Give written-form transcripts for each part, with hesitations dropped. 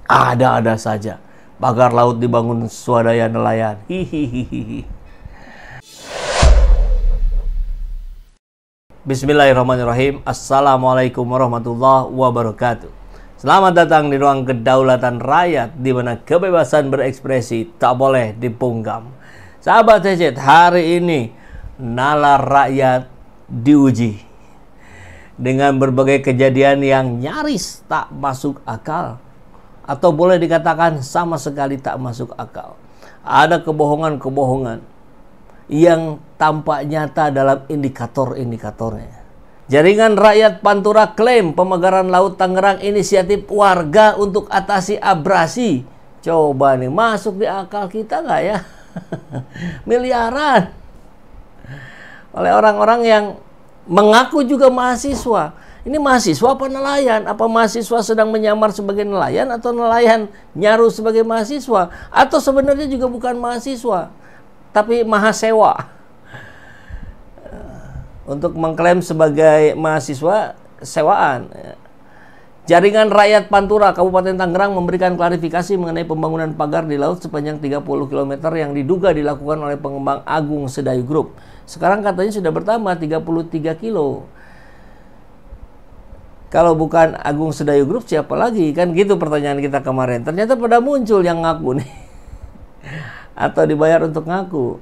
Ada-ada saja. Pagar laut dibangun swadaya nelayan. Hihihihi. Bismillahirrahmanirrahim. Assalamualaikum warahmatullahi wabarakatuh. Selamat datang di ruang kedaulatan rakyat, di mana kebebasan berekspresi tak boleh dipungkam. Sahabat Cecet, hari ini nalar rakyat diuji dengan berbagai kejadian yang nyaris tak masuk akal, atau boleh dikatakan sama sekali tak masuk akal. Ada kebohongan-kebohongan yang tampak nyata dalam indikator-indikatornya. Jaringan Rakyat Pantura klaim pemagaran Laut Tangerang inisiatif warga untuk atasi abrasi. Coba nih, masuk di akal kita nggak ya? Miliaran oleh orang-orang yang mengaku juga mahasiswa. Ini mahasiswa apa nelayan? Apa mahasiswa sedang menyamar sebagai nelayan, atau nelayan nyaru sebagai mahasiswa? Atau sebenarnya juga bukan mahasiswa, tapi mahasewa untuk mengklaim sebagai mahasiswa sewaan. Jaringan Rakyat Pantura Kabupaten Tangerang memberikan klarifikasi mengenai pembangunan pagar di laut sepanjang 30 km yang diduga dilakukan oleh pengembang Agung Sedayu Group. Sekarang katanya sudah bertambah 33 kilo. Kalau bukan Agung Sedayu Group, siapa lagi? Kan gitu pertanyaan kita kemarin. Ternyata pada muncul yang ngaku nih. Atau dibayar untuk ngaku.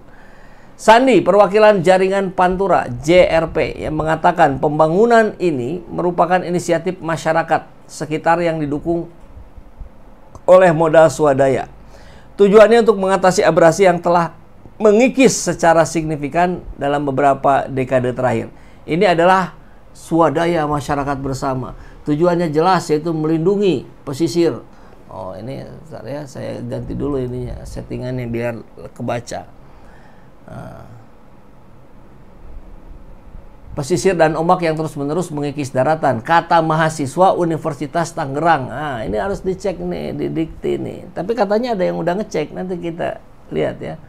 Sandi, perwakilan Jaringan Pantura, JRP, yang mengatakan pembangunan ini merupakan inisiatif masyarakat sekitar yang didukung oleh modal swadaya. Tujuannya untuk mengatasi abrasi yang telah mengikis secara signifikan dalam beberapa dekade terakhir. Ini adalah swadaya masyarakat bersama. Tujuannya jelas, yaitu melindungi pesisir. Oh, ini saya ganti dulu ininya, settingannya biar kebaca. Pesisir dan ombak yang terus-menerus mengikis daratan, kata mahasiswa Universitas Tangerang. Ini harus dicek nih, didikti nih. Tapi katanya ada yang udah ngecek, nanti kita lihat ya.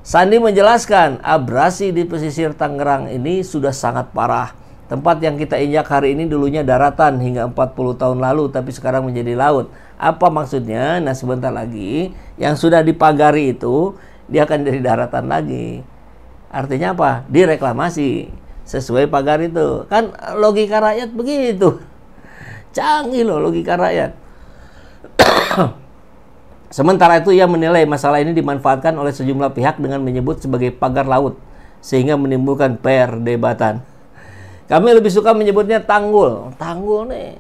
Sandi menjelaskan, abrasi di pesisir Tangerang ini sudah sangat parah. Tempat yang kita injak hari ini dulunya daratan hingga 40 tahun lalu, tapi sekarang menjadi laut. Apa maksudnya? Nah, sebentar lagi yang sudah dipagari itu dia akan jadi daratan lagi. Artinya apa? Direklamasi sesuai pagar itu. Kan logika rakyat begitu. Canggih loh logika rakyat. Sementara itu ia menilai masalah ini dimanfaatkan oleh sejumlah pihak dengan menyebut sebagai pagar laut, sehingga menimbulkan perdebatan. Kami lebih suka menyebutnya tanggul. Tanggul nih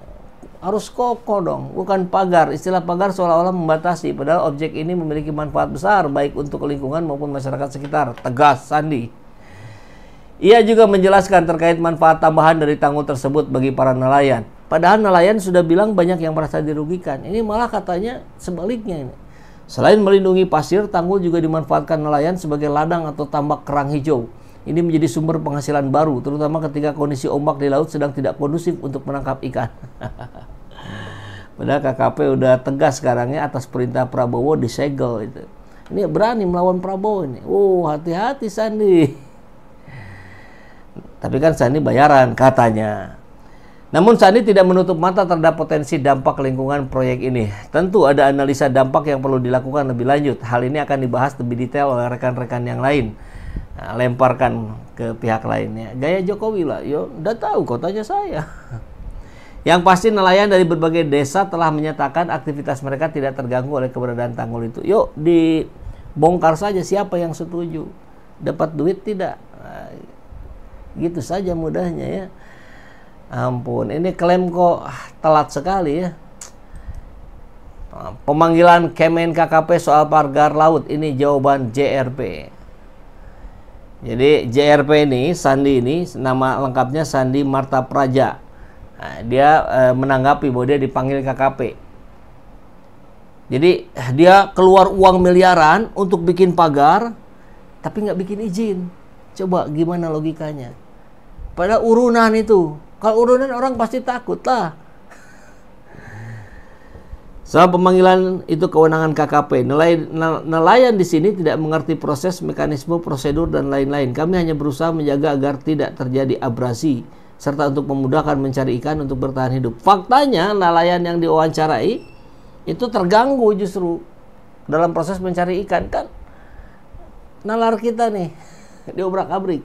harus kokoh dong, bukan pagar. Istilah pagar seolah-olah membatasi, padahal objek ini memiliki manfaat besar baik untuk lingkungan maupun masyarakat sekitar, tegas Sandi. Ia juga menjelaskan terkait manfaat tambahan dari tanggul tersebut bagi para nelayan. Padahal nelayan sudah bilang banyak yang merasa dirugikan. Ini malah katanya sebaliknya ini. Selain melindungi pasir, tanggul juga dimanfaatkan nelayan sebagai ladang atau tambak kerang hijau. Ini menjadi sumber penghasilan baru, terutama ketika kondisi ombak di laut sedang tidak kondusif untuk menangkap ikan. Padahal KKP udah tegas sekarang ya, atas perintah Prabowo disegel itu. Ini berani melawan Prabowo ini. Hati-hati Sandi. Tapi kan Sandi bayaran katanya. Namun Sandi tidak menutup mata terhadap potensi dampak lingkungan proyek ini. Tentu ada analisa dampak yang perlu dilakukan lebih lanjut. Hal ini akan dibahas lebih detail oleh rekan-rekan yang lain. Lemparkan ke pihak lainnya. Gaya Jokowi lah, udah tahu kok, tanya saya. Yang pasti nelayan dari berbagai desa telah menyatakan aktivitas mereka tidak terganggu oleh keberadaan tanggul itu. Yuk dibongkar saja, siapa yang setuju. Dapat duit tidak? Gitu saja mudahnya ya. Ampun, ini klaim kok telat sekali ya. Pemanggilan Kemen KKP soal pagar laut, ini jawaban JRP. Jadi JRP ini, Sandi ini, nama lengkapnya Sandi Marta Praja. Nah, dia menanggapi bahwa dia dipanggil KKP. Jadi dia keluar uang miliaran untuk bikin pagar, tapi nggak bikin izin. Coba gimana logikanya? Padahal urunan itu. Kalau urunan orang pasti takut lah. Soal pemanggilan itu kewenangan KKP. Nelayan di sini tidak mengerti proses, mekanisme, prosedur, dan lain-lain. Kami hanya berusaha menjaga agar tidak terjadi abrasi, serta untuk memudahkan mencari ikan untuk bertahan hidup. Faktanya, nelayan yang diwawancarai itu terganggu justru dalam proses mencari ikan. Kan nalar kita nih diobrak-abrik.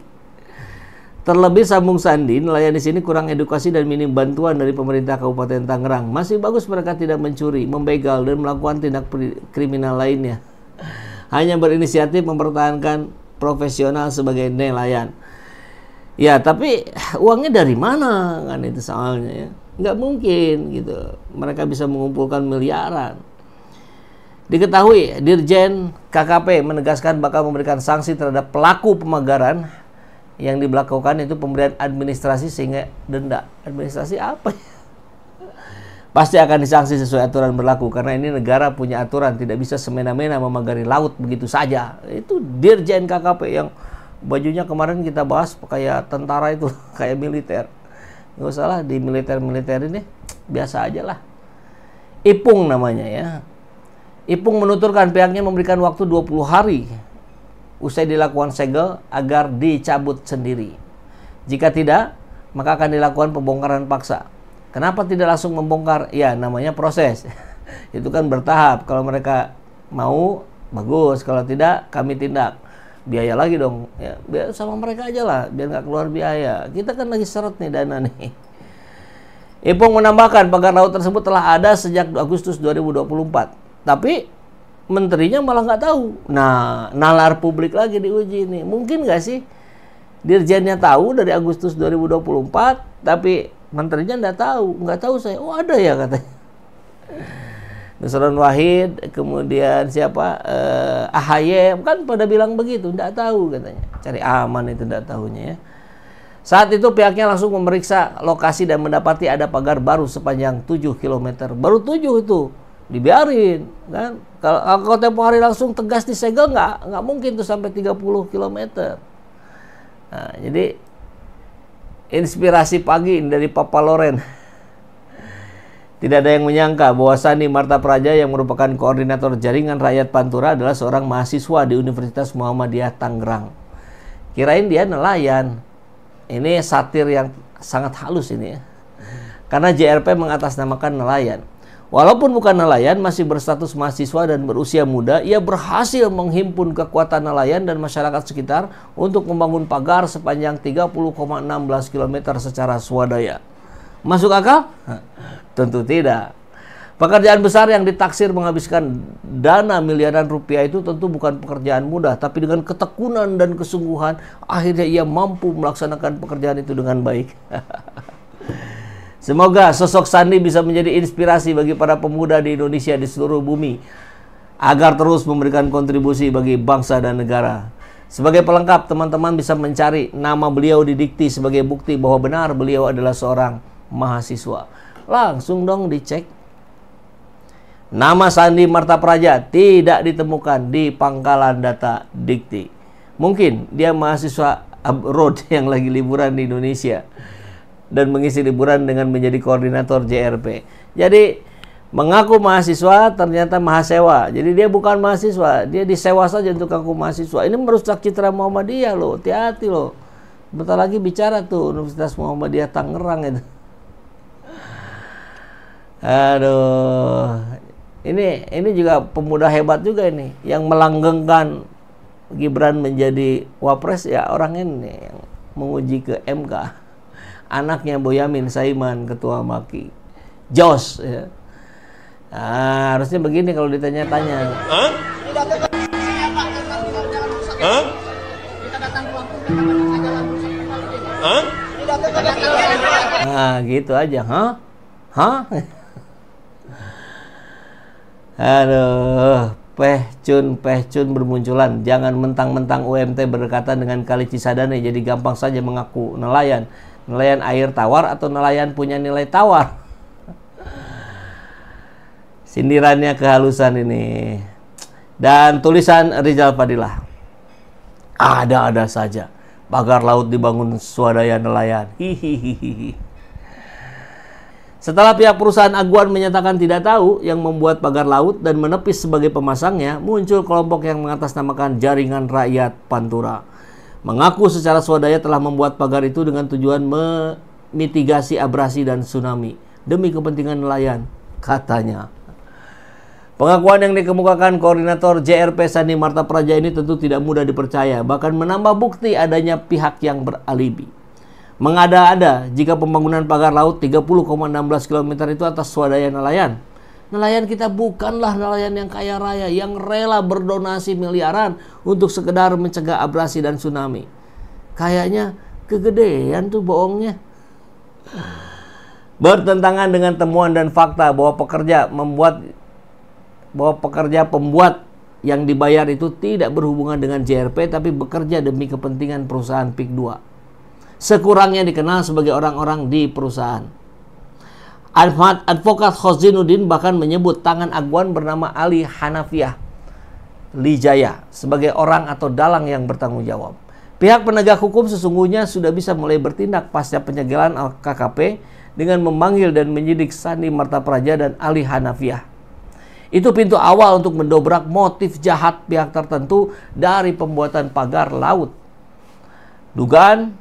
Terlebih sambung Sandi, nelayan di sini kurang edukasi dan minim bantuan dari pemerintah Kabupaten Tangerang. Masih bagus mereka tidak mencuri, membegal, dan melakukan tindak kriminal lainnya. Hanya berinisiatif mempertahankan profesional sebagai nelayan. Ya, tapi uangnya dari mana? Kan itu soalnya ya. Nggak mungkin gitu. Mereka bisa mengumpulkan miliaran. Diketahui, Dirjen KKP menegaskan bakal memberikan sanksi terhadap pelaku pemagaran. Yang diberlakukan itu pemberian administrasi sehingga denda. Administrasi apa ya? Pasti akan disanksi sesuai aturan berlaku karena ini negara punya aturan, tidak bisa semena-mena memagari laut begitu saja. Itu Dirjen KKP yang bajunya kemarin kita bahas kayak tentara itu, kayak militer. Nggak usah lah, di militer-militer ini biasa aja lah. Ipung namanya ya. Ipung menuturkan pihaknya memberikan waktu 20 hari usai dilakukan segel agar dicabut sendiri. Jika tidak, maka akan dilakukan pembongkaran paksa. Kenapa tidak langsung membongkar? Ya, namanya proses. Itu kan bertahap. Kalau mereka mau, bagus. Kalau tidak, kami tindak. Biaya lagi dong. Ya, biar sama mereka aja lah, biar nggak keluar biaya. Kita kan lagi seret nih dana nih. Ipung menambahkan pagar laut tersebut telah ada sejak Agustus 2024. Tapi menterinya malah nggak tahu. Nah, nalar publik lagi diuji nih. Mungkin nggak sih dirjennya tahu dari Agustus 2024, tapi menterinya nggak tahu saya. Oh, ada ya katanya. Nusron Wahid, kemudian siapa? AHY kan pada bilang begitu, nggak tahu katanya. Cari aman itu nggak tahunya ya. Saat itu pihaknya langsung memeriksa lokasi dan mendapati ada pagar baru sepanjang 7 km. Baru 7 itu. Dibiarin kan, kalau tempo hari langsung tegas disegel nggak mungkin tuh sampai 30 km. Nah, jadi inspirasi pagi dari Papa Loren. Tidak ada yang menyangka bahwa Sandi Marta Praja yang merupakan koordinator jaringan rakyat Pantura adalah seorang mahasiswa di Universitas Muhammadiyah Tangerang. Kirain dia nelayan. Ini satir yang sangat halus ini ya, karena JRP mengatasnamakan nelayan. Walaupun bukan nelayan, masih berstatus mahasiswa dan berusia muda, ia berhasil menghimpun kekuatan nelayan dan masyarakat sekitar untuk membangun pagar sepanjang 30,16 km secara swadaya. Masuk akal? Tentu tidak. Pekerjaan besar yang ditaksir menghabiskan dana miliaran rupiah itu tentu bukan pekerjaan mudah, tapi dengan ketekunan dan kesungguhan, akhirnya ia mampu melaksanakan pekerjaan itu dengan baik. Semoga sosok Sandi bisa menjadi inspirasi bagi para pemuda di Indonesia di seluruh bumi agar terus memberikan kontribusi bagi bangsa dan negara. Sebagai pelengkap, teman-teman bisa mencari nama beliau di Dikti sebagai bukti bahwa benar beliau adalah seorang mahasiswa. Langsung dong dicek. Nama Sandi Marta Praja tidak ditemukan di pangkalan data Dikti. Mungkin dia mahasiswa abroad yang lagi liburan di Indonesia dan mengisi liburan dengan menjadi koordinator JRP. Jadi mengaku mahasiswa ternyata mahasewa. Jadi dia bukan mahasiswa, dia disewa saja untuk ngaku mahasiswa. Ini merusak citra Muhammadiyah loh, hati-hati loh. Bentar lagi bicara tuh Universitas Muhammadiyah Tangerang itu. Aduh, ini juga pemuda hebat juga ini yang melanggengkan Gibran menjadi wapres ya, orang ini yang menguji ke MK. Anaknya Boyamin Saiman, ketua Maki. Jos ya. Nah, harusnya begini kalau ditanya-tanya. Hah? Hah? Hah? Nah, gitu aja. Hah? Hah? Aduh, pehcun bermunculan. Jangan mentang-mentang UMT berdekatan dengan Kali Cisadane jadi gampang saja mengaku nelayan. Nelayan air tawar atau nelayan punya nilai tawar? Sindirannya kehalusan ini. Dan tulisan Rizal Fadilah. Ada-ada saja. Pagar laut dibangun swadaya nelayan. Hihihihi. Setelah pihak perusahaan Aguan menyatakan tidak tahu yang membuat pagar laut dan menepis sebagai pemasangnya, muncul kelompok yang mengatasnamakan Jaringan Rakyat Pantura. Mengaku secara swadaya telah membuat pagar itu dengan tujuan memitigasi abrasi dan tsunami demi kepentingan nelayan, katanya. Pengakuan yang dikemukakan Koordinator JRP Sandi Marta Praja ini tentu tidak mudah dipercaya, bahkan menambah bukti adanya pihak yang beralibi. Mengada-ada jika pembangunan pagar laut 30,16 km itu atas swadaya nelayan. Nelayan kita bukanlah nelayan yang kaya raya, yang rela berdonasi miliaran untuk sekedar mencegah abrasi dan tsunami. Kayaknya kegedean tuh bohongnya. Bertentangan dengan temuan dan fakta bahwa pekerja pembuat yang dibayar itu tidak berhubungan dengan JRP tapi bekerja demi kepentingan perusahaan PIK 2. Sekurangnya dikenal sebagai orang-orang di perusahaan. Advokat Khozinuddin bahkan menyebut tangan Agwan bernama Ali Hanafiah Lijaya sebagai orang atau dalang yang bertanggung jawab. Pihak penegak hukum sesungguhnya sudah bisa mulai bertindak pasca penyegelan KKP dengan memanggil dan menyidik Sandi Marta Praja dan Ali Hanafiah. Itu pintu awal untuk mendobrak motif jahat pihak tertentu dari pembuatan pagar laut. Dugaan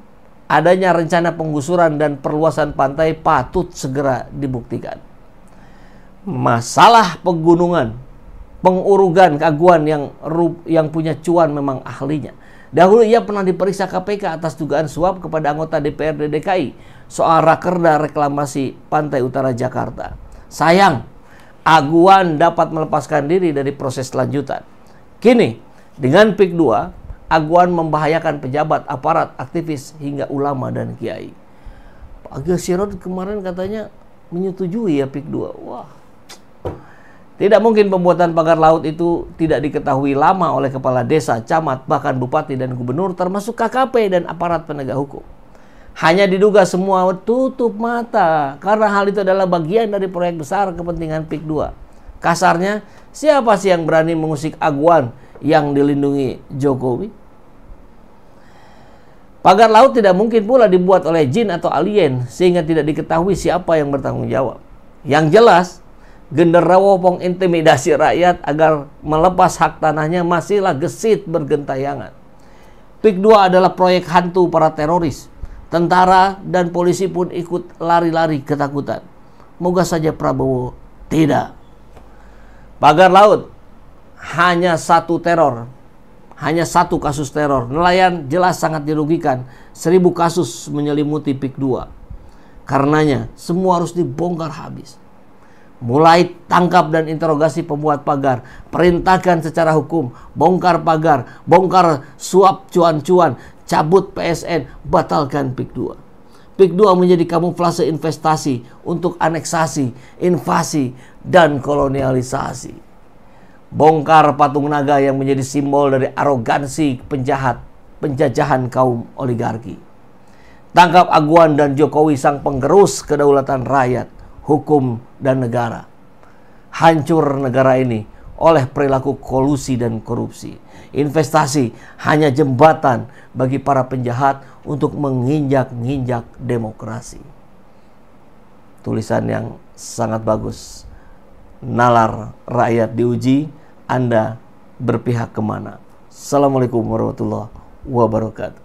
adanya rencana penggusuran dan perluasan pantai patut segera dibuktikan. Masalah pegunungan, pengurugan Agwan yang punya cuan memang ahlinya. Dahulu ia pernah diperiksa KPK atas dugaan suap kepada anggota DPRD DKI soal rakerda reklamasi Pantai Utara Jakarta. Sayang, Agwan dapat melepaskan diri dari proses lanjutan. Kini, dengan PIK 2, Agwan membahayakan pejabat, aparat, aktivis, hingga ulama dan kiai. Pak Agil Sirot kemarin katanya menyetujui ya PIK 2. Wah. Tidak mungkin pembuatan pagar laut itu tidak diketahui lama oleh kepala desa, camat, bahkan bupati dan gubernur, termasuk KKP dan aparat penegak hukum. Hanya diduga semua tutup mata karena hal itu adalah bagian dari proyek besar kepentingan PIK 2. Kasarnya, siapa sih yang berani mengusik Agwan yang dilindungi Jokowi? Pagar laut tidak mungkin pula dibuat oleh jin atau alien sehingga tidak diketahui siapa yang bertanggung jawab. Yang jelas, genderuwo intimidasi rakyat agar melepas hak tanahnya masihlah gesit bergentayangan. PIK 2 adalah proyek hantu para teroris. Tentara dan polisi pun ikut lari-lari ketakutan. Moga saja Prabowo tidak. Pagar laut hanya satu teror. Hanya satu kasus teror. Nelayan jelas sangat dirugikan. 1000 kasus menyelimuti PIK 2. Karenanya semua harus dibongkar habis. Mulai tangkap dan interogasi pembuat pagar, perintahkan secara hukum, bongkar pagar, bongkar suap cuan-cuan, cabut PSN, batalkan PIK 2. PIK 2 menjadi kamuflase investasi untuk aneksasi, invasi, dan kolonialisasi. Bongkar patung naga yang menjadi simbol dari arogansi penjajahan kaum oligarki. Tangkap Agwan dan Jokowi sang penggerus kedaulatan rakyat, hukum, dan negara. Hancur negara ini oleh perilaku kolusi dan korupsi. Investasi hanya jembatan bagi para penjahat untuk menginjak-injak demokrasi. Tulisan yang sangat bagus. Nalar rakyat diuji, Anda berpihak kemana? Assalamualaikum warahmatullahi wabarakatuh.